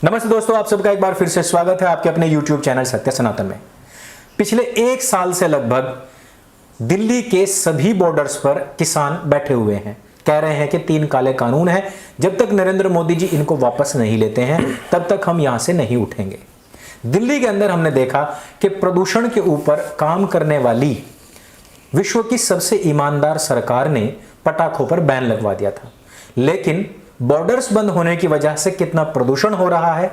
नमस्ते दोस्तों, आप सबका एक बार फिर से स्वागत है आपके अपने YouTube चैनल सत्य सनातन में। पिछले एक साल से लगभग दिल्ली के सभी बॉर्डर्स पर किसान बैठे हुए हैं, कह रहे हैं कि 3 काले कानून हैं, जब तक नरेंद्र मोदी जी इनको वापस नहीं लेते हैं तब तक हम यहां से नहीं उठेंगे। दिल्ली के अंदर हमने देखा कि प्रदूषण के ऊपर काम करने वाली विश्व की सबसे ईमानदार सरकार ने पटाखों पर बैन लगवा दिया था, लेकिन बॉर्डर्स बंद होने की वजह से कितना प्रदूषण हो रहा है,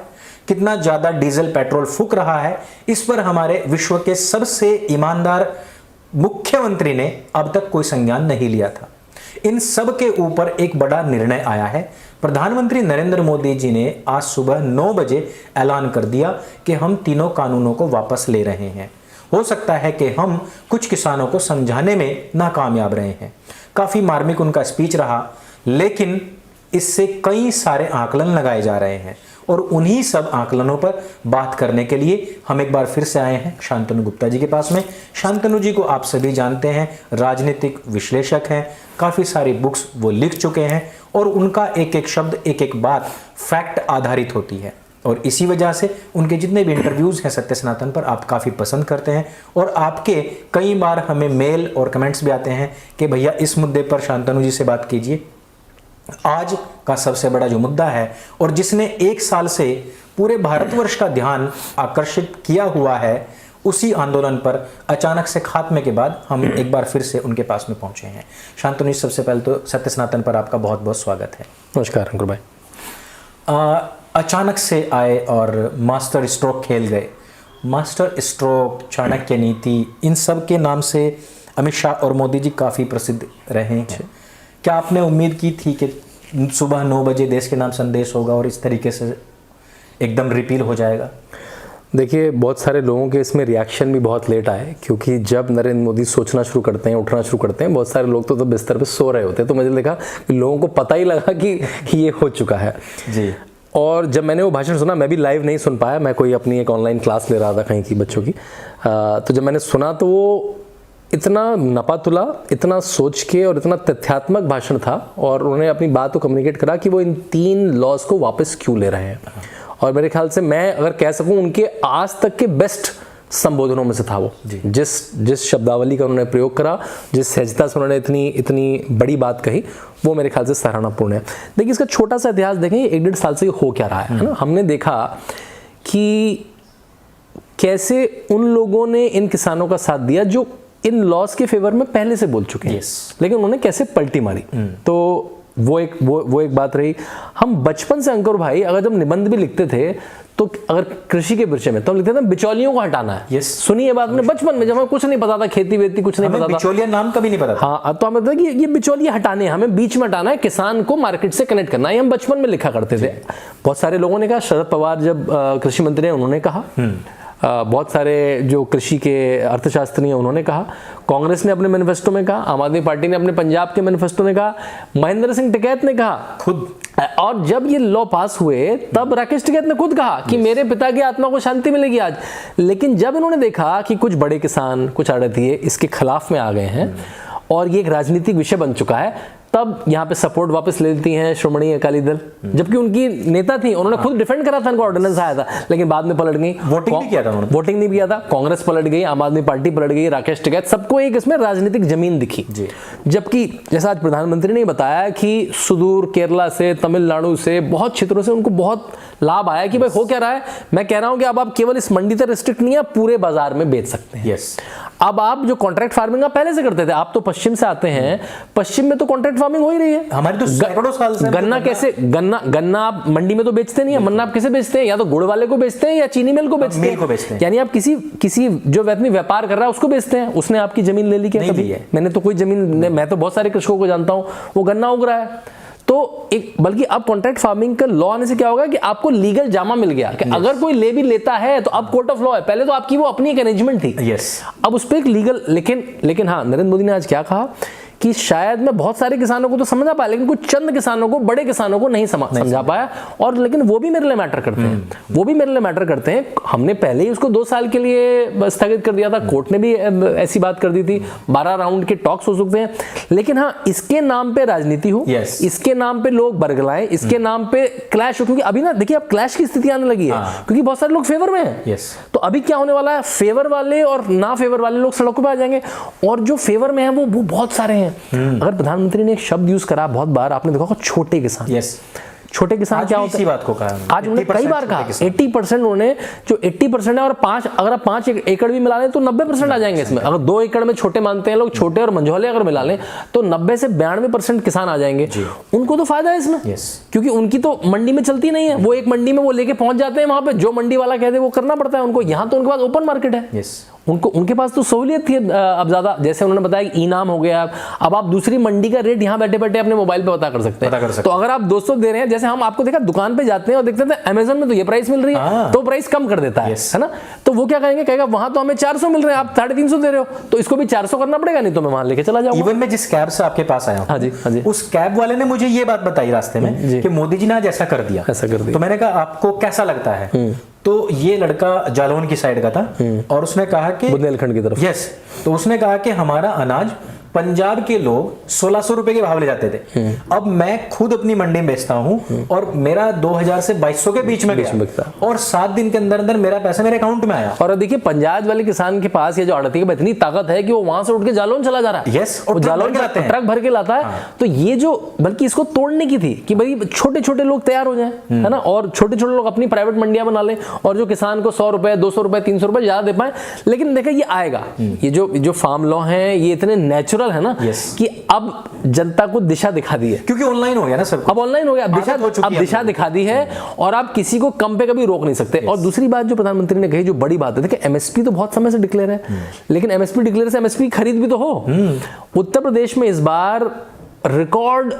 कितना ज्यादा डीजल पेट्रोल फूक रहा है, इस पर हमारे विश्व के सबसे ईमानदार मुख्यमंत्री ने अब तक कोई संज्ञान नहीं लिया था। इन सब के ऊपर एक बड़ा निर्णय आया है। प्रधानमंत्री नरेंद्र मोदी जी ने आज सुबह 9 बजे ऐलान कर दिया कि हम तीनों कानूनों को वापस ले रहे हैं। हो सकता है कि हम कुछ किसानों को समझाने में नाकामयाब रहे हैं। काफी मार्मिक उनका स्पीच रहा, लेकिन इससे कई सारे आकलन लगाए जा रहे हैं और उन्हीं सब आकलनों पर बात करने के लिए हम एक बार फिर से आए हैं शांतनु गुप्ता जी के पास में। शांतनु जी को आप सभी जानते हैं, राजनीतिक विश्लेषक हैं, काफ़ी सारी बुक्स वो लिख चुके हैं और उनका एक एक शब्द, एक एक बात फैक्ट आधारित होती है और इसी वजह से उनके जितने भी इंटरव्यूज़ हैं सत्य सनातन पर आप काफ़ी पसंद करते हैं और आपके कई बार हमें मेल और कमेंट्स भी आते हैं कि भैया इस मुद्दे पर शांतनु जी से बात कीजिए। आज का सबसे बड़ा जो मुद्दा है और जिसने एक साल से पूरे भारतवर्ष का ध्यान आकर्षित किया हुआ है, उसी आंदोलन पर अचानक से खात्मे के बाद हम एक बार फिर से उनके पास में पहुंचे हैं। शांतनु, सबसे पहले तो सत्य सनातन पर आपका बहुत बहुत स्वागत है। नमस्कार अंकुर भाई। अचानक से आए और मास्टर स्ट्रोक खेल गए। मास्टर स्ट्रोक, चाणक्य नीति, इन सब के नाम से अमित शाह और मोदी जी काफ़ी प्रसिद्ध रहे हैं। क्या आपने उम्मीद की थी कि सुबह 9 बजे देश के नाम संदेश होगा और इस तरीके से एकदम रिपील हो जाएगा? देखिए, बहुत सारे लोगों के इसमें रिएक्शन भी बहुत लेट आए, क्योंकि जब नरेंद्र मोदी सोचना शुरू करते हैं, उठना शुरू करते हैं, बहुत सारे लोग तो बिस्तर पे सो रहे होते हैं। तो मुझे देखा कि लोगों को पता ही लगा कि ये हो चुका है जी। और जब मैंने वो भाषण सुना, मैं भी लाइव नहीं सुन पाया, मैं कोई अपनी एक ऑनलाइन क्लास ले रहा था कहीं की बच्चों की। तो जब मैंने सुना तो वो इतना नपातुला, इतना सोच के और इतना तथ्यात्मक भाषण था और उन्होंने अपनी बात को कम्युनिकेट करा कि वो इन 3 लॉज को वापस क्यों ले रहे हैं। और मेरे ख्याल से मैं अगर कह सकूं, उनके आज तक के बेस्ट संबोधनों में से था वो। जिस शब्दावली का उन्होंने प्रयोग करा, जिस सहजता से उन्होंने इतनी बड़ी बात कही, वो मेरे ख्याल से सराहनापूर्ण है। देखिए, इसका छोटा सा इतिहास देखें, 1-1.5 साल से हो क्या रहा है ना। हमने देखा कि कैसे उन लोगों ने इन किसानों का साथ दिया जो इन लॉस के फेवर में पहले से बोल चुके हैं, लेकिन उन्होंने कैसे पलटी मारी। तो वो एक बात रही। हम बचपन से अंकुर भाई, अगर जब निबंध भी लिखते थे तो अगर कृषि के विषय में, तो हम लिखते थे बिचौलियों को हटाना है। सुनिए बात में, बचपन में जब हमें कुछ नहीं पता था, खेती वेती कुछ नहीं पता था, बिचौलिया नाम कभी नहीं पता था। हाँ, तो हमें पता कि ये बिचौलिए हटाने, हमें बीच में हटाना है, किसान को मार्केट से कनेक्ट करना है। हम बचपन में लिखा करते थे। बहुत सारे लोगों ने कहा, शरद पवार जब कृषि मंत्री हैं उन्होंने कहा, बहुत सारे जो कृषि के अर्थशास्त्री हैं उन्होंने कहा, कांग्रेस ने अपने मैनिफेस्टो में कहा, आम आदमी पार्टी ने अपने पंजाब के मैनिफेस्टो में कहा, महेंद्र सिंह टिकैत ने कहा खुद। और जब ये लॉ पास हुए तब राकेश टिकैत ने खुद कहा कि मेरे पिता की आत्मा को शांति मिलेगी आज। लेकिन जब इन्होंने देखा कि कुछ बड़े किसान, कुछ आड़तिए इसके खिलाफ में आ गए हैं और ये एक राजनीतिक विषय बन चुका है, तब यहाँ पे सपोर्ट वापस ले लेती हैं श्रोमणी अकाली दल, जबकि उनकी नेता थी, उन्होंने खुद डिफेंड करा था, उनको ऑर्डिनेंस आया था, लेकिन बाद में पलट गई। वोटिंग नहीं किया था उन्होंने, वोटिंग नहीं किया था, कांग्रेस पलट गई, आम आदमी पार्टी पलट गई, राकेश टिकैत, सबको एक इसमें राजनीतिक जमीन दिखी। जबकि जैसा आज प्रधानमंत्री ने बताया कि सुदूर केरला से, तमिलनाडु से, बहुत क्षेत्रों से उनको बहुत लाभ आया कि भाई हो क्या रहा है। मैं कह रहा हूं कि अब आप केवल इस मंडी तक रिस्ट्रिक्ट नहीं है, पूरे बाजार में बेच सकते हैं। अब आप जो कॉन्ट्रैक्ट फार्मिंग आप पहले से करते थे, आप तो पश्चिम से आते हैं, पश्चिम में तो कॉन्ट्रैक्ट फार्मिंग हो ही रही है। हमारी तो सैकड़ों साल से गन्ना कैसे, गन्ना आप मंडी में तो बेचते नहीं है, गन्ना आप किसे बेचते हैं? या तो गुड़ वाले को बेचते हैं या चीनी मिल को बेचते हैं। यानी आप किसी जो व्यक्ति व्यापार कर रहा है उसको बेचते हैं। उसने आपकी जमीन ले ली क्या कभी? मैंने तो कोई जमीन, मैं तो बहुत सारे कृषकों को जानता हूं, वो गन्ना उग रहा है। तो एक, बल्कि अब कॉन्ट्रैक्ट फार्मिंग का लॉ आने से क्या होगा कि आपको लीगल जामा मिल गया कि अगर कोई ले भी लेता है तो अब कोर्ट ऑफ लॉ है। पहले तो आपकी वो अपनी एक अरेंजमेंट थी, अब उस पर एक लीगल। लेकिन हाँ, नरेंद्र मोदी ने आज क्या कहा कि शायद मैं बहुत सारे किसानों को तो समझा पाया, लेकिन कुछ चंद किसानों को, बड़े किसानों को नहीं समझा पाया। और लेकिन वो भी मेरे लिए मैटर करते हैं, वो भी मेरे लिए मैटर करते हैं। हमने पहले ही उसको 2 साल के लिए स्थगित कर दिया था, कोर्ट ने भी ऐसी बात कर दी थी, 12 राउंड के टॉक्स हो सकते हैं। लेकिन हाँ, इसके नाम पे राजनीति हो, इसके नाम पे लोग बरगलाएं, इसके नाम पे क्लैश हो, क्योंकि अभी ना देखिए अब क्लैश की स्थिति आने लगी है, क्योंकि बहुत सारे लोग फेवर में हैं। यस। तो अभी क्या होने वाला है, फेवर वाले और ना फेवर वाले लोग सड़कों पे आ जाएंगे, और जो फेवर में है वो बहुत सारे हैं। अगर प्रधानमंत्री ने एक शब्द यूज करा बहुत बार, आपने देखा होगा, छोटे किसान। यस। छोटे किसान क्या होता है, इसी बात को कहा आज उन्होंने कई बार कहा 80%, उन्होंने जो 80% है, और 5, अगर आप 5 एकड़ भी मिला लें तो 90% आ जाएंगे इसमें। अगर 2 एकड़ में छोटे मानते हैं लोग, छोटे और मंझौले अगर मिला लें तो 90 से 92% किसान आ जाएंगे। उनको तो फायदा है इसमें, क्योंकि उनकी तो मंडी में चलती नहीं है, वो एक मंडी में वो लेके पहुंच जाते हैं, वहां पे जो मंडी वाला कहते हैं वो करना पड़ता है उनको। यहाँ तो उनके पास ओपन मार्केट है, उनको उनके पास तो सहूलियत थी। अब ज्यादा, जैसे उन्होंने बताया कि इनाम हो गया, अब आप दूसरी मंडी का रेट यहाँ बैठे बैठे अपने मोबाइल पे पता कर सकते हैं। तो अगर आप 200 दे रहे हैं, जैसे हम आपको देखा दुकान पे जाते हैं और देखते थे अमेज़न में तो ये प्राइस मिल रही है, तो प्राइस कम कर देता है ना। तो वो क्या कहेंगे, कहेगा वहां तो हमें 400 मिल रहे हैं, आप 350 दे रहे हो, तो इसको भी 400 करना पड़ेगा, नहीं तो मैं वहां लेके चला जाऊंगा। इवन मैं जिस कैब से आपके पास आया हूं, हाँ जी, हाँ जी, उस कैब वाले ने मुझे ये बात बताई रास्ते में कि मोदी जी ने आज ऐसा कर दिया, ऐसा कर दिया। तो मैंने कहा आपको कैसा लगता है? तो ये लड़का जालौन की साइड का था, और उसने कहा कि बुंदेलखंड की तरफ। यस। तो उसने कहा कि हमारा अनाज पंजाब के लोग 1600 रुपए के भाव ले जाते थे, अब मैं खुद अपनी मंडी में बेचता हूं और मेरा 2000 से 2200 के बीच में गया, और 7 दिन के अंदर अंदर मेरा पैसा मेरे अकाउंट में आया। और देखिए पंजाब वाले किसान के पास ये जो आड़ती है इतनी ताकत है कि वो वहां से उठ के जालौन चला जा रहा है। यस। और जालौन ट्रक भर के लाता है। तो ये जो, बल्कि इसको तोड़ने की थी कि भाई छोटे छोटे लोग तैयार हो जाएं, है ना, और छोटे छोटे लोग अपनी प्राइवेट मंडियां बना लें, और जो किसान को 100 रुपए 200 रुपए 300 रुपए ज्यादा दे पाए। लेकिन देखिए ये आएगा, ये जो फार्म लॉ है ये इतने नेचुरल है ना कि अब जनता को दिशा दिखा दी है, क्योंकि ऑनलाइन हो गया ना सब, अब ऑनलाइन हो गया, अब दिशा दिखा दी है, और आप किसी को कम पे कभी रोक नहीं सकते। और दूसरी बात जो प्रधानमंत्री ने कही, जो बड़ी बात है, देखिए एमएसपी तो बहुत समय से डिक्लेयर है, लेकिन एमएसपी डिक्लेयर से एमएसपी खरीद भी तो हो। उत्तर प्रदेश में इस बार रिकॉर्ड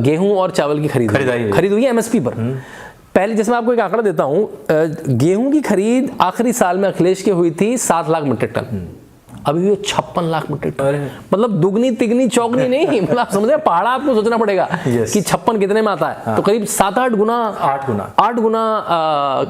गेहूं और चावल की खरीद हुई है एमएसपी पर। पहले, जैसे मैं आपको एक आंकड़ा देता हूं, गेहूं की खरीद आखिरी साल में अखिलेश की हुई थी 7 लाख मीट्रिक टन, अभी भी 56 लाख मीट्रिक टन, मतलब दुगनी तिगनी चौगनी नहीं, मतलब समझे, पहाड़ा आपको सोचना पड़ेगा कि 56 कितने में आता है। तो करीब 7-8 गुना 8 गुना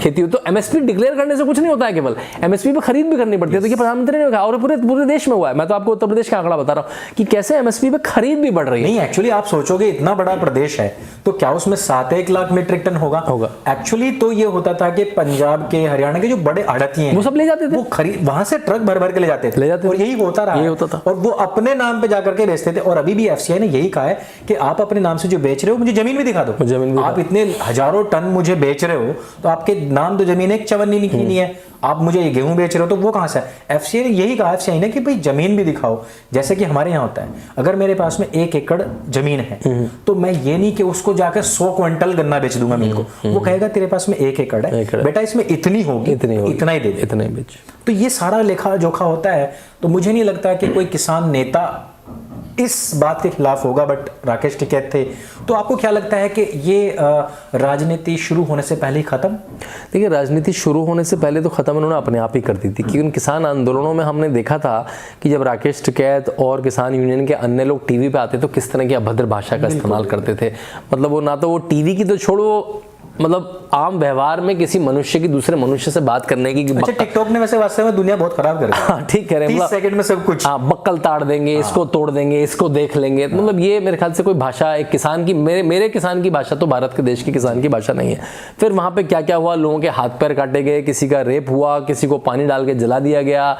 खेती हो। तो एमएसपी डिक्लेयर करने से कुछ नहीं होता है, केवल एमएसपी पे खरीद भी करनी पड़ती है। तो ये प्रधानमंत्री ने कहा, और पूरे देश में हुआ है। मैं तो आपको उत्तर प्रदेश का आंकड़ा बता रहा हूँ कि कैसे एमएसपी पे खरीद भी बढ़ रही है। नहीं, एक्चुअली आप सोचोगे इतना बड़ा प्रदेश है तो क्या उसमें 7-1 लाख मीट्रिक टन होगा? एक्चुअली तो ये होता था कि पंजाब के, हरियाणा के जो बड़े आड़ती हैं वो सब ले जाते थे, वो खरीद वहां से ट्रक भर भर के ले जाते थे, और यही होता रहा, होता था। और वो अपने नाम पे जाकर के बेचते थे। और अभी भी एफसीआई ने यही कहा है कि आप अपने नाम से जो बेच रहे हो, मुझे जमीन भी दिखा दो। आप इतने हजारों टन मुझे बेच रहे हो, तो आपके नाम तो जमीन एक चवन्नी निकली है, आप मुझे ये गेहूं बेच रहे हो तो वो कहां से है? एफसीआई ने यही कहा, एफसीआई ने, कि भाई जमीन भी दिखाओ। जैसे कि हमारे यहाँ होता है, अगर मेरे पास में 1 एकड़ जमीन है तो मैं ये नहीं कि उसको जाकर 100 क्विंटल गन्ना बेच दूंगा मिल को, वो कहेगा तेरे पास में 1 एकड़ है बेटा, इसमें इतनी होगी, इतना ही दे दे, इतना ही बेच। तो ये सारा लेखा जोखा होता है। तो मुझे नहीं लगता कि कोई किसान नेता इस बात के खिलाफ होगा, बट राकेश टिकैत थे। तो आपको क्या लगता है कि ये राजनीति शुरू होने से पहले ही खत्म? देखिए, राजनीति शुरू होने से पहले तो खत्म उन्होंने अपने आप ही कर दी थी, क्योंकि उन किसान आंदोलनों में हमने देखा था कि जब राकेश टिकैत और किसान यूनियन के अन्य लोग टीवी पे आते तो किस तरह की अभद्र भाषा का इस्तेमाल करते थे। मतलब वो ना तो वो टीवी की तो छोड़ो, मतलब आम व्यवहार में किसी मनुष्य की दूसरे मनुष्य से बात करने की। अच्छा, टिकटॉक ने वैसे वास्तव में दुनिया बहुत खराब कर दी। हाँ, ठीक कह रहे हैं, 30 सेकंड में सब कुछ, हाँ, बक्कल ताड़ देंगे, इसको तोड़ देंगे, इसको देख लेंगे। मतलब ये मेरे ख्याल से कोई भाषा एक किसान की, मेरे किसान की भाषा तो भारत के देश के किसान की भाषा नहीं है। फिर वहां पे क्या क्या हुआ, लोगों के हाथ पैर काटे गए, किसी का रेप हुआ, किसी को पानी डाल के जला दिया गया,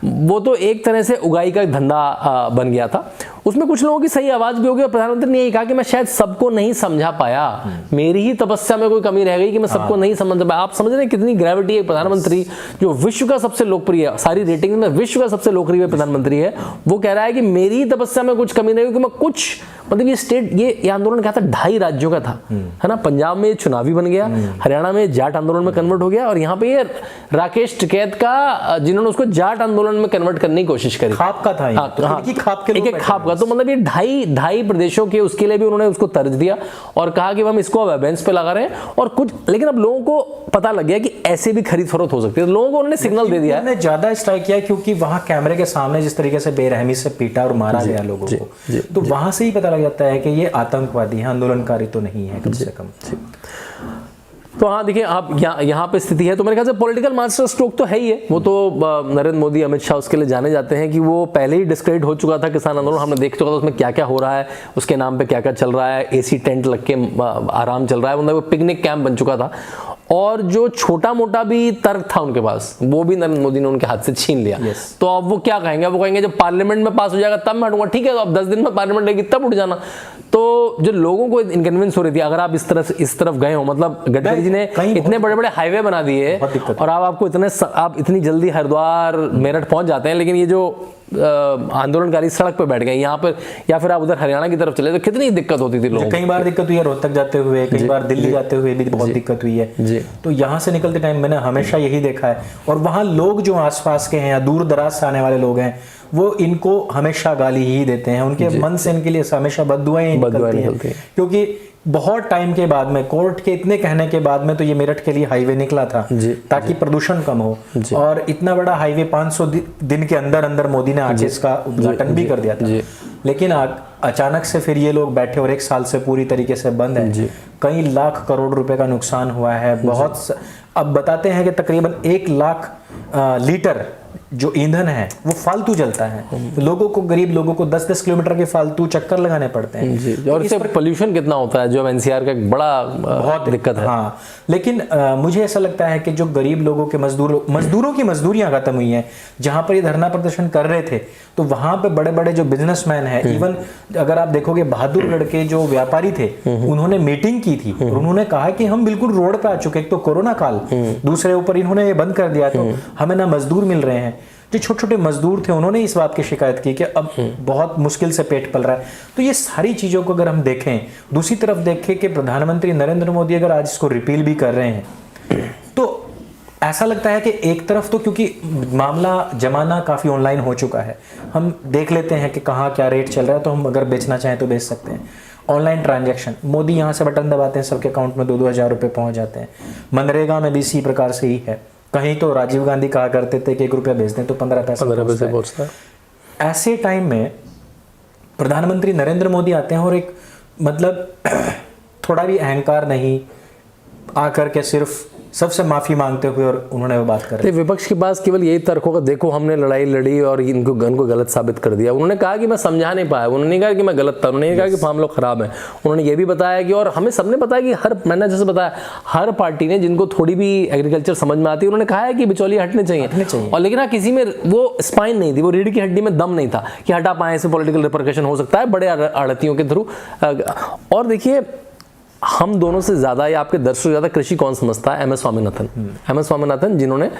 वो तो एक तरह से उगाई का धंधा बन गया था। उसमें कुछ लोगों की सही आवाज भी होगी, और प्रधानमंत्री ने यही कहा कि मैं शायद सबको नहीं समझा पाया, मेरी ही तपस्या में कोई कमी रह गई कि मैं सबको नहीं समझ पाया। आप समझ रहे हैं कितनी ग्रेविटी है? प्रधानमंत्री जो विश्व का सबसे लोकप्रिय, सारी रेटिंग में विश्व का सबसे लोकप्रिय प्रधानमंत्री है, वो कह रहा है कि मेरी ही तपस्या में कुछ कमी नहीं हुई, कि मैं कुछ, मतलब ये स्टेट, ये आंदोलन क्या था, 2.5 राज्यों का था, है ना। पंजाब में चुनावी बन गया, हरियाणा में जाट आंदोलन में कन्वर्ट हो गया, और यहाँ पे ये राकेश टिकैत का, जिन्होंने उसको जाट आंदोलन में कन्वर्ट करने की कोशिश करी, खाप का था, एक खाप का। तो मतलब ये 2.5 प्रदेशों के, उसके लिए भी उन्होंने उसको तर्ज दिया और कहा कि हम इसको बेंच पे लगा रहे हैं और कुछ। लेकिन अब लोगों को पता लग गया कि ऐसे भी खरीद फरोख्त हो सकती है, तो लोगों को उन्होंने सिग्नल दे दिया। उन्होंने ज्यादा स्ट्राइक किया क्योंकि वहां कैमरे के सामने जिस तरीके से बेरहमी से पीटा और मारा गया लोगों को, तो वहां से ही पता लग जाता है कि ये आतंकवादी है, आंदोलनकारी तो नहीं है कम से कम। तो हाँ देखिए, आप यहाँ पे स्थिति है, तो मेरे ख्याल से पॉलिटिकल मास्टर स्ट्रोक तो है ही है। वो तो नरेंद्र मोदी, अमित शाह उसके लिए जाने जाते हैं कि वो पहले ही डिस्क्रेडिट हो चुका था किसान आंदोलन, हमने देख चुका था उसमें क्या क्या हो रहा है, उसके नाम पे क्या क्या चल रहा है, एसी टेंट लग के आराम चल रहा है, मतलब वो पिकनिक कैंप बन चुका था। और जो छोटा मोटा भी तर्क था उनके पास, वो भी नरेंद्र मोदी ने उनके हाथ से छीन लिया। तो अब वो क्या कहेंगे, वो कहेंगे जब पार्लियामेंट में पास हो जाएगा तब मैं हटूंगा। ठीक है, तो अब 10 दिन में पार्लियामेंट रहेगी तब उठ जाना। तो जो लोगों को इनकन्वीनियंस हो रही थी, अगर आप इस तरफ गए हो, मतलब गडकरी जी ने इतने बड़े बड़े हाईवे बना दिए और आप इतनी जल्दी हरिद्वार मेरठ पहुंच जाते हैं, लेकिन ये जो आंदोलनकारी सड़क पे बैठ गए यहाँ पर, या फिर आप उधर हरियाणा की तरफ चले तो कितनी दिक्कत होती थी लोगों को। कई बार दिक्कत हुई है, रोहतक जाते हुए, कई बार दिल्ली जाते हुए भी बहुत दिक्कत हुई है। तो यहाँ से निकलते टाइम मैंने हमेशा यही देखा है, और वहाँ लोग जो आसपास के हैं या दूर दराज से आने वाले लोग हैं, वो इनको हमेशा गाली ही देते हैं, उनके मन से इनके लिए हमेशा बददुआएं निकलती हैं। क्योंकि बहुत टाइम के बाद में, कोर्ट के इतने कहने के बाद में तो ये मेरठ के लिए हाईवे निकला था ताकि प्रदूषण कम हो, और इतना बड़ा हाईवे 500 दिन के अंदर अंदर मोदी ने आके इसका उद्घाटन भी कर दिया था। लेकिन अचानक से फिर ये लोग बैठे और 1 साल से पूरी तरीके से बंद है। कई लाख करोड़ रुपए का नुकसान हुआ है। बहुत अब बताते हैं कि तकरीबन 1 लाख लीटर जो ईंधन है वो फालतू जलता है। लोगों को, गरीब लोगों को 10-10 किलोमीटर के फालतू चक्कर लगाने पड़ते हैं जी। और इससे पोल्यूशन कितना होता है, जो एनसीआर का एक बड़ा बहुत दिक्कत है। हाँ, लेकिन मुझे ऐसा लगता है कि जो गरीब लोगों के मजदूरों की मजदूरियां खत्म हुई हैं। जहां पर ये धरना प्रदर्शन कर रहे थे तो वहां पे बड़े बड़े जो बिजनेसमैन हैं, इवन अगर आप देखोगे बहादुरगढ़ के जो व्यापारी थे, उन्होंने मीटिंग की थी और उन्होंने कहा कि हम बिल्कुल रोड पे आ चुके, एक तो कोरोना काल, दूसरे ऊपर इन्होंने ये बंद कर दिया तो हमें ना मजदूर मिल रहे हैं। जो छोटे छोटे मजदूर थे उन्होंने इस बात की शिकायत की कि अब बहुत मुश्किल से पेट पल रहा है। तो ये सारी चीजों को अगर हम देखें, दूसरी तरफ देखें कि प्रधानमंत्री नरेंद्र मोदी अगर आज इसको रिपील भी कर रहे हैं, तो ऐसा लगता है कि एक तरफ तो क्योंकि मामला जमाना काफी ऑनलाइन हो चुका है, हम देख लेते हैं कि कहाँ क्या रेट चल रहा है, तो हम अगर बेचना चाहें तो बेच सकते हैं। ऑनलाइन ट्रांजैक्शन, मोदी यहाँ से बटन दबाते हैं, सबके अकाउंट में 2-2 हज़ार रुपये पहुंच जाते हैं। मनरेगा में भी इसी प्रकार से ही है। कहीं तो राजीव गांधी कहा करते थे कि 1 रुपया भेज दें तो 15 पैसे पहुंचता है। ऐसे टाइम में प्रधानमंत्री नरेंद्र मोदी आते हैं और एक मतलब थोड़ा भी अहंकार नहीं, आकर के सिर्फ सबसे माफी मांगते हुए और उन्होंने वो बात कर रहे। विपक्ष के पास केवल यही तर्क होगा, देखो हमने लड़ाई लड़ी और इनको गलत साबित कर दिया। उन्होंने कहा कि मैं समझा नहीं पाया, उन्होंने नहीं कहा कि मैं गलत था, उन्होंने कहा कि फार्म लोग खराब है। उन्होंने ये भी बताया कि, और हमें सबने बताया कि मैंने जैसे बताया, हर पार्टी ने जिनको थोड़ी भी एग्रीकल्चर समझ में आती है, उन्होंने कहा है कि बिचौलिए हटने चाहिए। और लेकिन किसी में वो स्पाइन नहीं थी, वो रीढ़ की हड्डी में दम नहीं था कि हटा पाए, ऐसे पॉलिटिकल रिपरकशन हो सकता है बड़े आड़तियों के थ्रू। और देखिए, हम दोनों से ज्यादा या आपके दर्शकों से ज्यादा कृषि कौन समझता है? MS स्वामीनाथन, जिन्होंने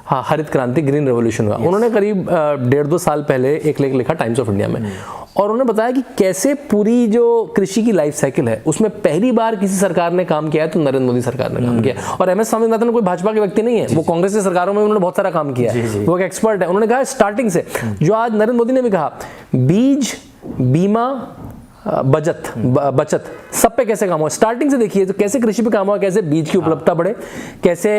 हरित क्रांति, ग्रीन रेवोल्यूशन हुआ, उन्होंने करीब 1.5-2 साल पहले एक लेख लिखा टाइम्स ऑफ इंडिया में, और उन्होंने बताया कि कैसे पूरी जो कृषि की लाइफ साइकिल है उसमें पहली बार किसी सरकार ने काम किया है तो नरेंद्र मोदी सरकार ने काम किया। और MS स्वामीनाथन कोई भाजपा के व्यक्ति नहीं है, वो कांग्रेस की सरकारों में उन्होंने बहुत सारा काम किया है, वो एक एक्सपर्ट है। उन्होंने कहा स्टार्टिंग से, जो आज नरेंद्र मोदी ने भी कहा, बीज, बीमा, बचत सब पे कैसे काम हुआ, स्टार्टिंग से देखिए तो कैसे कृषि पे काम हुआ, कैसे बीज की उपलब्धता बढ़े, कैसे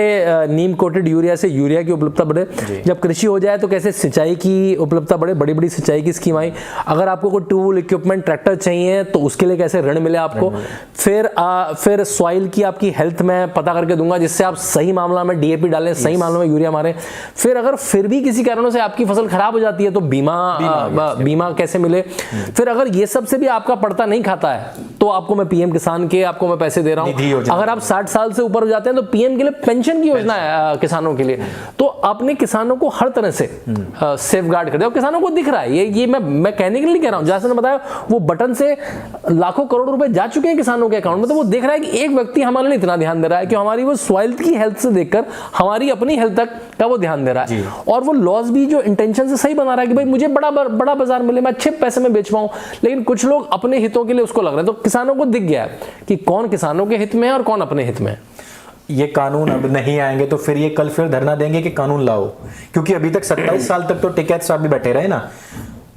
नीम कोटेड यूरिया से यूरिया की उपलब्धता बढ़े, जब कृषि हो जाए तो कैसे सिंचाई की उपलब्धता बढ़े, बड़ी बड़ी सिंचाई की स्कीम आई, अगर आपको कोई टूल इक्विपमेंट ट्रैक्टर चाहिए तो उसके लिए कैसे ऋण मिले आपको, फिर सॉइल की आपकी हेल्थ में पता करके दूंगा जिससे आप सही मामला में DAP डालें, सही मामला में यूरिया मारें, फिर अगर फिर भी किसी कारणों से आपकी फसल खराब हो जाती है तो बीमा कैसे मिले, फिर अगर ये सब से भी आपका पड़ता नहीं खाता है तो आपको मैं PM किसान के आपको मैं पैसे दे रहा हूं। अगर आप 60 साल से ऊपर हो जाते हैं तो PM के लिए पेंशन की योजना है किसानों के लिए। तो आपने किसानों को हर तरह से सेफ गार्ड कर दिया, किसानों को दिख रहा है, ये मैं कहने के लिए कह रहा हूं, जैसे मैंने बताया वो बटन से लाखों करोड़ रुपए जा चुके हैं किसानों के अकाउंट में, तो वो देख रहा है कि एक व्यक्ति हमारे लिए इतना ध्यान दे रहा है कि हमारी वो सॉइल की हेल्थ से देखकर हमारी अपनी हेल्थ तक का वो ध्यान दे रहा है, और वो लॉस भी जो इंटेंशन से सही बना रहा है कि भाई मुझे बड़ा बाजार मिले, मैं अच्छे पैसे में बेच पाऊं। लेकिन कुछ लोग अपने हितों के लिए उसको लग रहे हैं, तो किसानों को दिख गया है कि कौन किसानों के हित में है और कौन अपने हित में है। ये कानून अब नहीं आएंगे तो फिर ये कल फिर धरना देंगे कि कानून लाओ, क्योंकि अभी तक 27 साल तक तो टिकैत साहब भी बैठे रहे ना।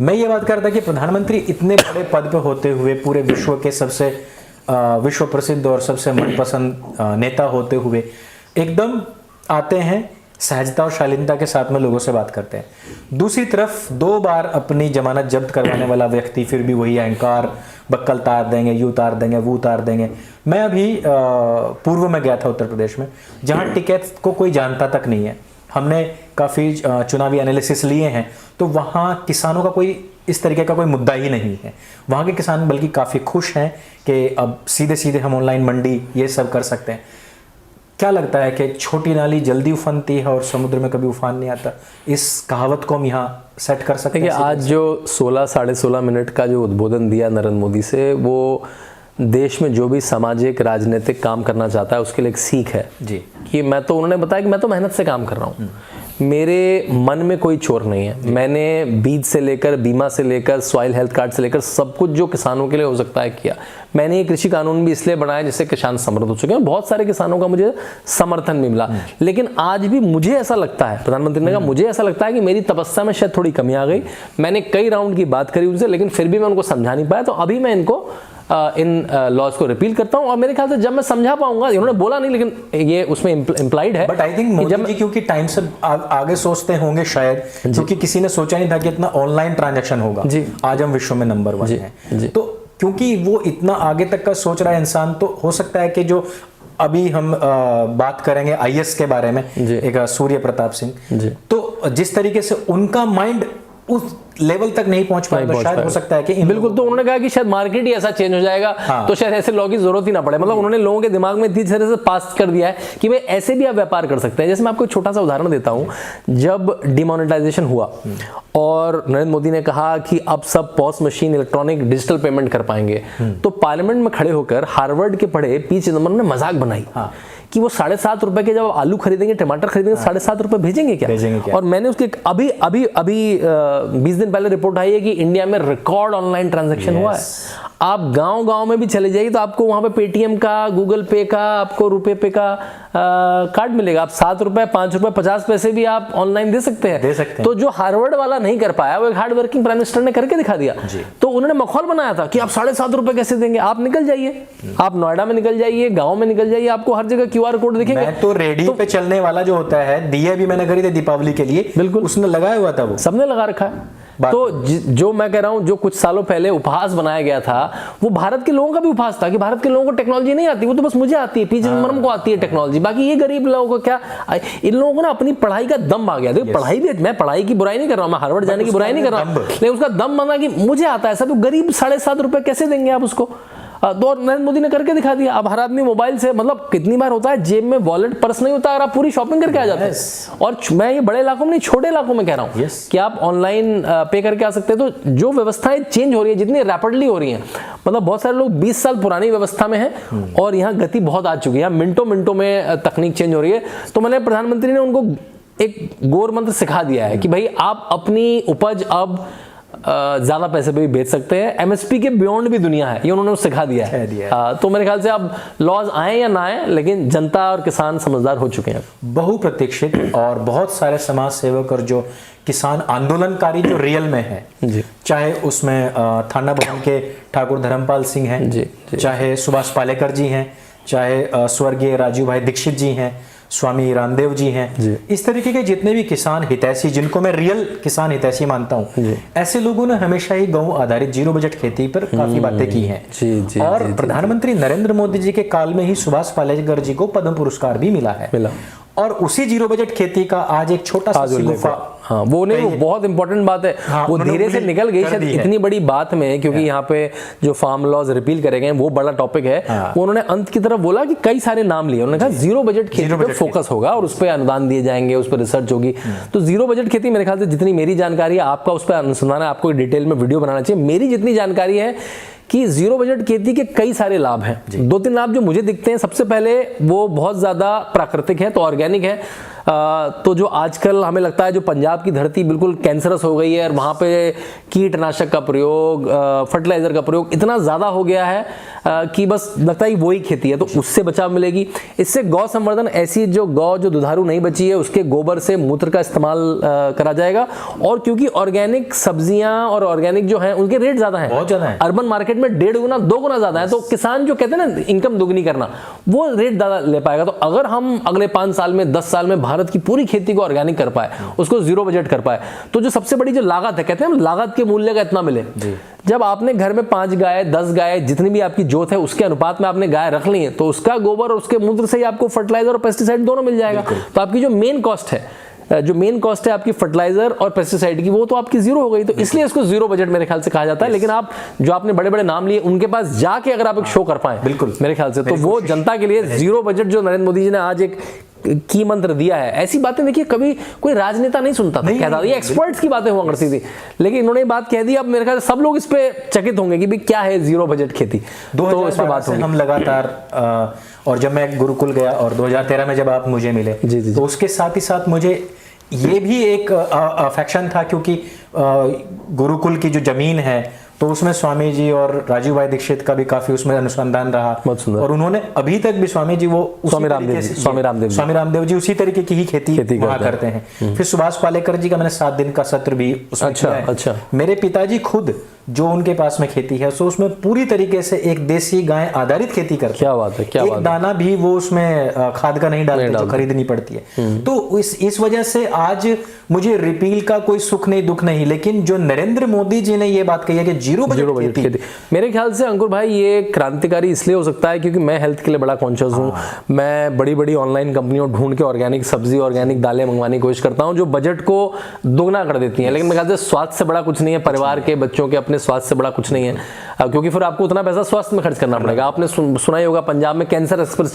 मैं ये बात कर रहा था कि प्रधानमंत्री इतने बड़े पद पे होते हुए, पूरे विश्व के सबसे विश्व प्रसिद्ध और सबसे मनपसंद नेता होते हुए एकदम आते हैं सहजता और शालीनता के साथ में लोगों से बात करते हैं। दूसरी तरफ 2 बार अपनी जमानत जब्त करवाने वाला व्यक्ति फिर भी वही अहंकार, बक्कल उतार देंगे, ये उतार देंगे, वो उतार देंगे। मैं अभी पूर्व में गया था उत्तर प्रदेश में, जहां टिकैत को कोई जानता तक नहीं है। हमने काफ़ी चुनावी एनालिसिस लिए हैं, तो वहाँ किसानों का कोई इस तरीके का कोई मुद्दा ही नहीं है। वहाँ के किसान बल्कि काफ़ी खुश हैं कि अब सीधे सीधे हम ऑनलाइन मंडी ये सब कर सकते हैं। क्या लगता है कि छोटी नाली जल्दी उफनती है और समुद्र में कभी उफान नहीं आता? इस कहावत को हम यहाँ सेट कर सकते हैं। आज जो 16-16.5 मिनट का जो उद्बोधन दिया नरेंद्र मोदी से, वो देश में जो भी सामाजिक राजनीतिक काम करना चाहता है उसके लिए एक सीख है जी। कि मैं तो, उन्होंने बताया कि मैं तो मेहनत से काम कर रहा हूँ, मेरे मन में कोई चोर नहीं है। मैंने बीज से लेकर बीमा से लेकर सॉइल हेल्थ कार्ड से लेकर सब कुछ जो किसानों के लिए हो सकता है किया। मैंने ये कृषि कानून भी इसलिए बनाया जिससे किसान समृद्ध हो चुके हैं, बहुत सारे किसानों का मुझे समर्थन भी मिला। लेकिन आज भी मुझे ऐसा लगता है, प्रधानमंत्री ने कहा, मुझे ऐसा लगता है कि मेरी तपस्या में शायद थोड़ी कमी आ गई। मैंने कई राउंड की बात करी उनसे, लेकिन फिर भी मैं उनको समझा नहीं पाया। तो अभी मैं इनको इन लॉज को रिपील करता हूं और मेरे ख्याल से जब मैं समझा पाऊंगा, इन्होंने बोला नहीं लेकिन ये उसमें इम्प्लाइड है। But I think Modi ji क्योंकि टाइम से आगे सोचते होंगे शायद, क्योंकि किसी ने सोचा नहीं था कि इतना ऑनलाइन ट्रांजैक्शन होगा। आज हम विश्व में नंबर 1 हैं। तो क्योंकि वो इतना आगे तक का सोच रहा है इंसान, तो हो सकता है कि जो अभी हम बात करेंगे IAS के बारे में, एक सूर्य प्रताप सिंह, तो जिस तरीके से उनका माइंड उस लेवल तक नहीं पहुंच पाया, तो शायद हो सकता है कि बिल्कुल। तो उन्होंने कहा कि शायद मार्केट ही ऐसा चेंज हो जाएगा, तो शायद ऐसे लॉ की जरूरत ही ना पड़े। मतलब उन्होंने लोगों के दिमाग में इतनी तरह से पास कर दिया है कि भाई ऐसे भी आप व्यापार कर सकते हैं। जैसे मैं आपको एक छोटा सा उदाहरण देता हूं, जब डिमोनेटाइजेशन हुआ और नरेंद्र मोदी ने कहा कि अब सब POS machine, electronic, digital payment कर पाएंगे, तो पार्लियामेंट में खड़े होकर हार्वर्ड के पढ़े पी चिदम्बरम ने मजाक बनाई कि वो 7.5 रुपए के जब आलू खरीदेंगे, टमाटर खरीदेंगे, 7.5 रुपए भेजेंगे क्या? और मैंने उसके अभी 20 दिन पहले रिपोर्ट आई है कि इंडिया में रिकॉर्ड ऑनलाइन ट्रांजैक्शन हुआ है। आप गांव में भी चले जाइए तो आपको वहां पे पेटीएम का, गूगल पे का, आपको रुपए पे का कार्ड मिलेगा। आप 7 रुपए, 5 रुपए, 50 पैसे भी आप ऑनलाइन दे सकते हैं। तो जो हार्वर्ड वाला नहीं कर पाया, वो एक हार्ड वर्किंग प्राइम मिनिस्टर ने करके दिखा दिया। तो उन्होंने मखौल बनाया था कि आप 7.5 रुपए कैसे देंगे? आप निकल जाइए, आप नोएडा में निकल जाइए, गाँव में निकल जाइए, आपको हर जगह QR कोड दिखेंगे। मैं तो रेडियो पे चलने वाला जो होता है, दिया भी मैंने खरीदे दीपावली के लिए, बिल्कुल उसने लगाया हुआ था, वो सबने लगा रखा है। तो जो मैं कह रहा हूं, जो कुछ सालों पहले उपहास बनाया गया था, वो भारत के लोगों का भी उपहास था कि भारत के लोगों को टेक्नोलॉजी नहीं आती, वो तो बस मुझे आती है, पी चिदम्बरम को आती है टेक्नोलॉजी, बाकी ये गरीब लोगों को क्या। इन लोगों को ना अपनी पढ़ाई का दम आ गया। देखो पढ़ाई भी, मैं पढ़ाई की बुराई नहीं कर रहा हूं, मैं हार्वर्ड जाने की बुराई नहीं कर रहा हूं, लेकिन उसका दम बना कि मुझे आता है सब। गरीब 7.5 रुपए कैसे देंगे आप उसको? तो नरेंद्र मोदी ने करके दिखा दिया। अब हर आदमी मोबाइल से, मतलब कितनी बार होता है जेब में वॉलेट, पर्स नहीं होता, अगर आप पूरी शॉपिंग करके आ जाते हैं। और मैं ये बड़े इलाकों में नहीं, छोटे इलाकों में कह रहा हूँ कि आप ऑनलाइन पे करके आ सकते हैं। तो जो व्यवस्थाएं चेंज हो रही है, जितनी रैपिडली हो रही हैं, मतलब बहुत सारे लोग 20 साल पुरानी व्यवस्था में हैं और यहाँ गति बहुत आ चुकी है, मिनटों में तकनीक चेंज हो रही है। तो मैंने, प्रधानमंत्री ने उनको एक गौर मंत्र सिखा दिया है कि भाई आप अपनी उपज अब ज्यादा पैसे पे भी बेच सकते हैं, MSP के बियॉन्ड भी दुनिया है, ये उन्होंने सिखा दिया है। तो मेरे ख्याल से अब लॉज आए या ना आए, लेकिन जनता और किसान समझदार हो चुके हैं। बहुप्रतीक्षित और बहुत सारे समाज सेवक और जो किसान आंदोलनकारी जो रियल में है, चाहे उसमें थाना भवन के ठाकुर धर्मपाल सिंह हैं, चाहे सुभाष पालेकर जी हैं, चाहे स्वर्गीय राजू भाई दीक्षित जी हैं, स्वामी रामदेव जी हैं, इस तरीके के जितने भी किसान हितैषी, जिनको मैं रियल किसान हितैषी मानता हूं, ऐसे लोगों ने हमेशा ही गौ आधारित 0 बजट खेती पर काफी बातें की हैं। और प्रधानमंत्री नरेंद्र मोदी जी के काल में ही सुभाष पालेकर जी को पद्म पुरस्कार भी मिला है। और उसी 0 बजट खेती का आज एक छोटा सा गुफा, हाँ वो नहीं, वो बहुत इंपॉर्टेंट बात है। वो धीरे से निकल गई शायद इतनी बड़ी बात में, क्योंकि यहाँ पे जो फार्म लॉज रिपील करे गए वो बड़ा टॉपिक है। वो उन्होंने अंत की तरफ बोला कि कई सारे नाम लिए, उन्होंने कहा 0 बजट खेती पे फोकस होगा और उस पर अनुदान दिए जाएंगे, उस पर रिसर्च होगी। तो 0 बजट खेती, मेरे ख्याल से जितनी मेरी जानकारी है, आपका उस पर अनुसंधान है, आपको डिटेल में वीडियो बनाना चाहिए। मेरी जितनी जानकारी है कि 0 बजट खेती के कई सारे लाभ हैं। 2-3 लाभ जो मुझे दिखते हैं, सबसे पहले वो बहुत ज्यादा प्राकृतिक है, तो ऑर्गेनिक है। तो जो आजकल हमें लगता है जो पंजाब की धरती बिल्कुल कैंसरस हो गई है और वहाँ पे कीटनाशक का प्रयोग, फर्टिलाइजर का प्रयोग इतना ज़्यादा हो गया है कि बस लगता है वही खेती है, तो उससे बचाव मिलेगी। इससे गौ संवर्धन, ऐसी जो गौ जो दुधारू नहीं बची है उसके गोबर से मूत्र का इस्तेमाल करा जाएगा। और क्योंकि ऑर्गेनिक सब्जियां और ऑर्गेनिक जो हैं उनके रेट ज़्यादा हैं, बहुत ज़्यादा है, अर्बन मार्केट में 1.5 गुना 2 गुना ज़्यादा है, तो किसान जो कहते हैं ना इनकम दुगनी करना, वो रेट ज़्यादा ले पाएगा। तो अगर हम अगले 5 साल में, 10 साल में भारत भारत की पूरी खेती को ऑर्गेनिक कर पाए, उसको जीरो बजट कर पाए। तो जो सबसे बड़ी जो लागत है, कहते हैं लागत के मूल्य का इतना मिले। जब आपने घर में 5 गाय 10 गाय जितनी भी आपकी जोत है उसके अनुपात में आपने गाय रख ली है, तो उसका गोबर और उसके मूत्र से ही आपको फर्टिलाइजर और पेस्टिसाइड दोनों मिल जाएगा। तो आपकी जो मेन कॉस्ट है आपकी फर्टिलाइजर और पेस्टिसाइड की, वो तो आपकी जीरो हो गई। तो इसलिए इसको जीरो बजट मेरे ख्याल से कहा जाता है। लेकिन आप जो आपने बड़े बड़े नाम लिए उनके पास जाके अगर आप एक शो कर पाए, बिल्कुल मेरे ख्याल से, तो वो जनता के लिए जीरो बजट जो नरेंद्र मोदी जी ने आज एक की मंत्र दिया है, ऐसी बातें देखिए कभी कोई राजनेता नहीं सुनता था, कहता था ये एक्सपर्ट्स की बातें हुआ करती थी, लेकिन इन्होंने बात कह दी। अब मेरे ख्याल से सब लोग इस पे चकित होंगे कि भाई क्या है जीरो बजट खेती। तो इस पे बात होगी। हम लगातार और जब मैं गुरुकुल गया और 2013 में जब आप मुझे मिले, तो उसके साथ ही साथ मुझे ये भी एक अफेक्शन था, क्योंकि गुरुकुल की जो जमीन है तो उसमें स्वामी जी और राजीव भाई दीक्षित का भी काफी उसमें अनुसंधान रहा। बहुत सुंदर। और उन्होंने अभी तक भी स्वामी जी वो स्वामी रामदेव जी उसी तरीके की ही खेती वहाँ करते हैं। फिर सुभाष पालेकर जी का मैंने 7 दिन का सत्र भी उसमें किया है। अच्छा। मेरे पिताजी खुद जो उनके पास में खेती है, सो उसमें पूरी तरीके से एक देसी गाय आधारित खेती करते हैं। क्या बात है, क्या एक बात है। दाना भी वो उसमें खाद का नहीं डालते जो खरीदनी पड़ती है। तो इस वजह से आज मुझे रिपील का कोई सुख नहीं दुख नहीं, लेकिन जो नरेंद्र मोदी जी ने ये बात कही है कि जीरो बजट खेती, मेरे ख्याल से अंकुर भाई ये क्रांतिकारी इसलिए हो सकता है क्योंकि मैं हेल्थ के लिए बड़ा कॉन्शियस हूँ। मैं बड़ी बड़ी ऑनलाइन कंपनियों ढूंढ के ऑर्गेनिक सब्जी ऑर्गेनिक दालें मंगवाने की कोशिश करता हूँ जो बजट को दोगुना कर देती हैं। लेकिन मेरे ख्याल से स्वास्थ्य से बड़ा कुछ नहीं है, परिवार के बच्चों के अपने स्वास्थ्य से बड़ा कुछ नहीं है, क्योंकि फिर आपको उतना पैसा स्वास्थ्य में खर्च करना पड़ेगा। आपने सुना ही होगा पंजाब में कैंसर एक्सप्रेस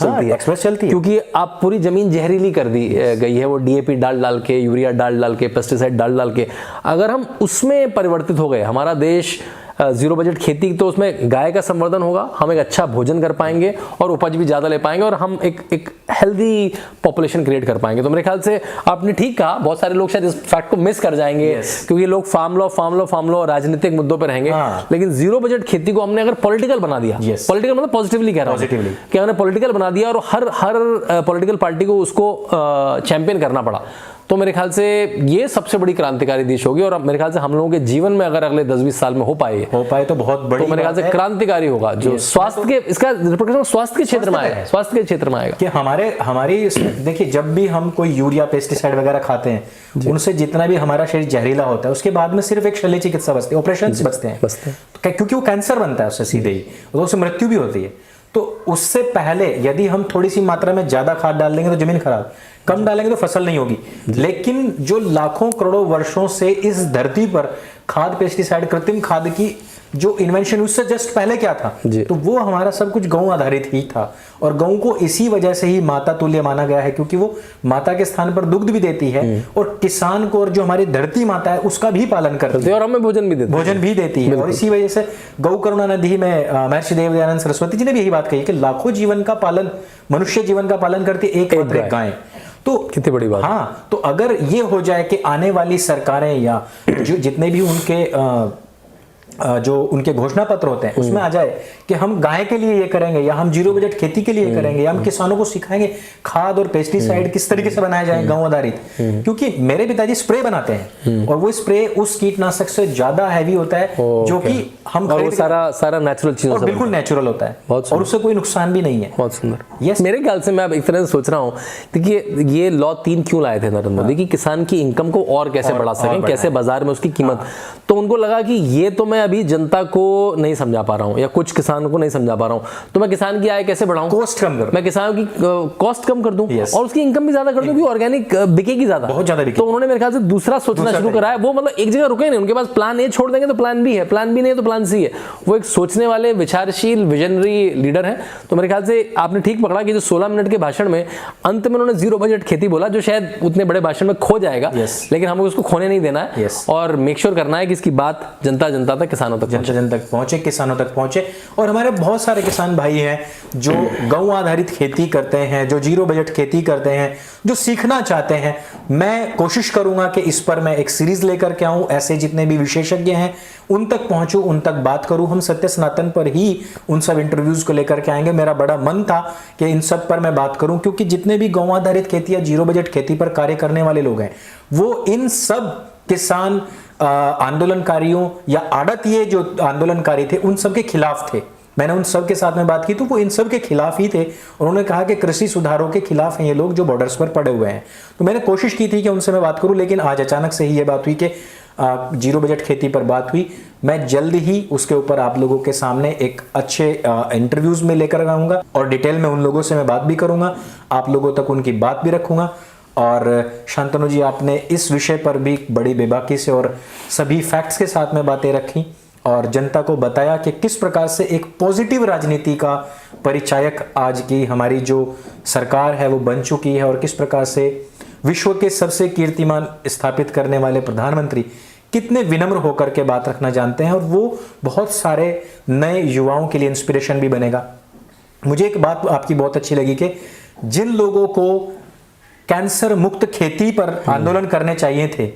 चलती है, क्योंकि आप पूरी जमीन जहरीली कर दी गई है, वो डीएपी डाल के, यूरिया डाल के, पेस्टिसाइड डाल के। अगर हम उसमें परिवर्तित हो गए, हमारा देश जीरो बजट खेती, तो उसमें गाय का संवर्धन होगा, हम एक अच्छा भोजन कर पाएंगे और उपज भी ज्यादा ले पाएंगे और हम एक हेल्दी पॉपुलेशन क्रिएट कर पाएंगे। तो मेरे ख्याल से आपने ठीक कहा, बहुत सारे लोग शायद इस फैक्ट को मिस कर जाएंगे क्योंकि लोग फार्म लॉ राजनीतिक मुद्दों पर रहेंगे। लेकिन जीरो बजट खेती को हमने अगर पॉलिटिकल बना दिया, पॉलिटिकल मतलब पॉजिटिवली कह रहा हूं कि हमने पॉलिटिकल बना दिया और हर पॉलिटिकल पार्टी को उसको चैंपियन करना पड़ा, तो मेरे ख्याल से ये सबसे बड़ी क्रांतिकारी दिशा होगी। और मेरे ख्याल से हम लोगों के जीवन में अगर अगले 10-20 साल में हो पाए तो बहुत बड़ी, तो मेरे ख्याल से क्रांतिकारी होगा। जो स्वास्थ्य के, इसका रिप्रेजेंटेशन स्वास्थ्य के क्षेत्र में आएगा, स्वास्थ्य के क्षेत्र में आएगा कि हमारी देखिए, जब भी हम कोई यूरिया पेस्टिसाइड वगैरह खाते हैं, उनसे जितना भी हमारा शरीर जहरीला होता है, उसके बाद में सिर्फ एक शल्य चिकित्सा बचती है, ऑपरेशन बचते हैं, क्योंकि वो कैंसर बनता है उससे सीधे ही, तो उससे मृत्यु भी होती है। तो उससे पहले यदि हम थोड़ी सी मात्रा में ज्यादा खाद डाल देंगे तो जमीन खराब, कम डालेंगे तो फसल नहीं होगी। लेकिन जो लाखों करोड़ों वर्षों से इस धरती पर खाद पेस्टिसाइड कृत्रिम खाद की जो इन्वेंशन, उससे जस्ट पहले क्या था, तो वो हमारा सब कुछ गौ आधारित ही था। और गौ को इसी वजह से ही माता तुल्य माना गया है, क्योंकि वो माता के स्थान पर दुग्ध भी देती है और किसान को, और जो हमारी धरती माता है उसका भी पालन करती है और हमें भोजन भी देती है। और इसी वजह से गौ करुणा नदी में महर्षि देवदयानंद सरस्वती जी ने भी यही बात कही कि लाखों जीवन का पालन, मनुष्य जीवन का पालन करती है एक गाय। तो कितनी बड़ी बात। हाँ, तो अगर ये हो जाए कि आने वाली सरकारें या जो जितने भी जो उनके घोषणा पत्र होते हैं उसमें आ जाए कि हम गाय के लिए ये करेंगे, या हम जीरो बजट खेती के लिए करेंगे, या हम किसानों को सिखाएंगे खाद और पेस्टिसाइड किस तरीके से बनाए जाए गौ आधारित। क्योंकि मेरे पिताजी स्प्रे बनाते हैं और वो स्प्रे उस कीटनाशक से ज्यादा हैवी होता है जो कि हम सारा नेचुरल चीजों से बिल्कुल नेचुरल होता है और उससे कोई नुकसान भी नहीं है। बहुत सुंदर। मेरे ख्याल से मैं अब एक तरह से सोच रहा हूँ, देखिए ये लॉ 3 क्यों लाए थे नरेंद्र मोदी कि किसान की इनकम को और कैसे बढ़ा सकें, कैसे बाजार में उसकी कीमत। तो उनको लगा कि ये तो मैं अभी जनता को नहीं समझा पा रहा हूं या कुछ किसानों को नहीं समझा पा रहा हूं, तो मैं किसान की आय कैसे बढ़ाऊं, कॉस्ट कम करूं, मैं किसानों की कॉस्ट कम कर दूं और उसकी इनकम भी ज्यादा कर दूं कि ऑर्गेनिक बिकेगी ज्यादा, बहुत ज्यादा बिकेगी। तो उन्होंने मेरे ख्याल से दूसरा सोचना शुरू करा है। वो मतलब एक जगह रुके नहीं, उनके पास प्लान ए छोड़ देंगे तो प्लान बी है, प्लान बी नहीं है तो प्लान सी है। वो एक सोचने वाले विचारशील विजनरी लीडर है। तो मेरे ख्याल से आपने ठीक पकड़ा कि जो 16 मिनट के भाषण में अंत में उन्होंने जीरो बजट खेती बोला, जो शायद उतने बड़े भाषण में खो जाएगा, लेकिन हमें उसको खोने नहीं देना है और मेक श्योर करना है कि इसकी बात जनता तक, किसानों तक पहुंचे, किसानों तक पहुंचे। और हमारे बहुत सारे किसान भाई हैं जो गौ आधारित खेती करते हैं, जो जीरो बजट खेती करते हैं, जो सीखना चाहते हैं। मैं कोशिश करूंगा कि इस पर मैं एक सीरीज लेकर के आऊं, ऐसे जितने भी विशेषज्ञ हैं उन तक पहुंचूं, उन तक बात करूं। हम सत्य सनातन पर ही उन सब इंटरव्यूज को लेकर के आएंगे। मेरा बड़ा मन था कि इन सब पर मैं बात करूं, क्योंकि जितने भी गौ आधारित खेती या जीरो बजट खेती पर कार्य करने वाले लोग हैं, वो इन सब किसान आंदोलनकारियों या आड़त ये जो आंदोलनकारी थे उन सब के खिलाफ थे। मैंने उन सब के साथ में बात की तो वो इन सब के खिलाफ ही थे। उन्होंने कहा कि कृषि सुधारों के खिलाफ हैं ये लोग जो बॉर्डर्स पर पड़े हुए हैं। तो मैंने कोशिश की थी कि उनसे मैं बात करूं, लेकिन आज अचानक से ही ये बात हुई कि जीरो बजट खेती पर बात हुई। मैं जल्द ही उसके ऊपर आप लोगों के सामने एक अच्छे इंटरव्यूज में लेकर आऊंगा और डिटेल में उन लोगों से मैं बात भी करूंगा, आप लोगों तक उनकी बात भी रखूंगा। और शांतनु जी, आपने इस विषय पर भी बड़ी बेबाकी से और सभी फैक्ट्स के साथ में बातें रखी और जनता को बताया कि किस प्रकार से एक पॉजिटिव राजनीति का परिचायक आज की हमारी जो सरकार है वो बन चुकी है और किस प्रकार से विश्व के सबसे कीर्तिमान स्थापित करने वाले प्रधानमंत्री कितने विनम्र होकर के बात रखना जानते हैं और वो बहुत सारे नए युवाओं के लिए इंस्पिरेशन भी बनेगा। मुझे एक बात आपकी बहुत अच्छी लगी कि जिन लोगों को कैंसर मुक्त खेती पर आंदोलन करने चाहिए थे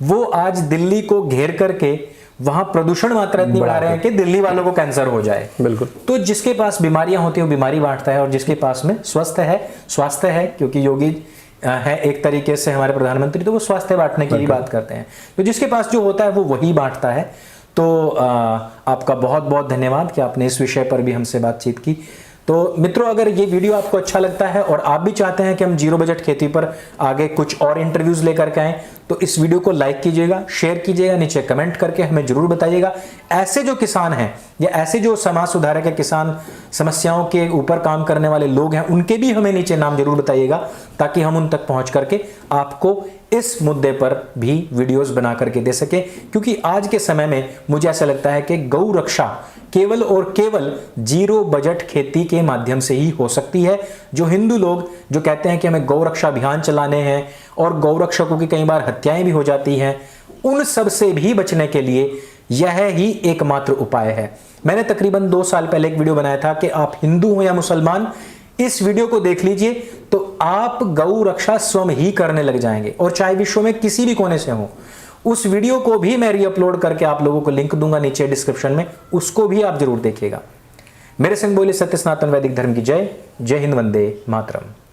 वो आज दिल्ली को घेर करके वहां प्रदूषण मात्रा इतनी बढ़ा रहे हैं कि दिल्ली वालों को कैंसर हो जाए। बिल्कुल। तो जिसके पास बीमारियां होती है वो बीमारी बांटता है और जिसके पास में स्वास्थ्य है क्योंकि योगी है एक तरीके से हमारे प्रधानमंत्री, तो वो स्वास्थ्य बांटने की भी बात करते हैं। तो जिसके पास जो होता है वो वही बांटता है। तो आपका बहुत बहुत धन्यवाद कि आपने इस विषय पर भी हमसे बातचीत की। तो मित्रों, अगर ये वीडियो आपको अच्छा लगता है और आप भी चाहते हैं कि हम जीरो बजट खेती पर आगे कुछ और इंटरव्यूज लेकर के आएं, तो इस वीडियो को लाइक कीजिएगा, शेयर कीजिएगा, नीचे कमेंट करके हमें जरूर बताइएगा। ऐसे जो किसान हैं या ऐसे जो समाज सुधारक है, किसान समस्याओं के ऊपर काम करने वाले लोग हैं, उनके भी हमें नीचे नाम जरूर बताइएगा ताकि हम उन तक पहुंच करके आपको इस मुद्दे पर भी वीडियोस बना करके दे सके। क्योंकि आज के समय में मुझे ऐसा लगता है कि गौ रक्षा केवल और केवल जीरो बजट खेती के माध्यम से ही हो सकती है। जो हिंदू लोग जो कहते हैं कि हमें गौ रक्षा अभियान चलाने हैं और गौ रक्षकों की कई बार हत्याएं भी हो जाती हैं, उन सब से भी बचने के लिए यह ही एकमात्र उपाय है। मैंने तकरीबन 2 साल पहले एक वीडियो बनाया था कि आप हिंदू हो या मुसलमान, इस वीडियो को देख लीजिए तो आप गौ रक्षा स्वयं ही करने लग जाएंगे, और चाहे विश्व में किसी भी कोने से हो। उस वीडियो को भी मैं रीअपलोड करके आप लोगों को लिंक दूंगा नीचे डिस्क्रिप्शन में, उसको भी आप जरूर देखिएगा। मेरे संग बोले सत्य सनातन वैदिक धर्म की जय। जय हिंद, वंदे मातरम।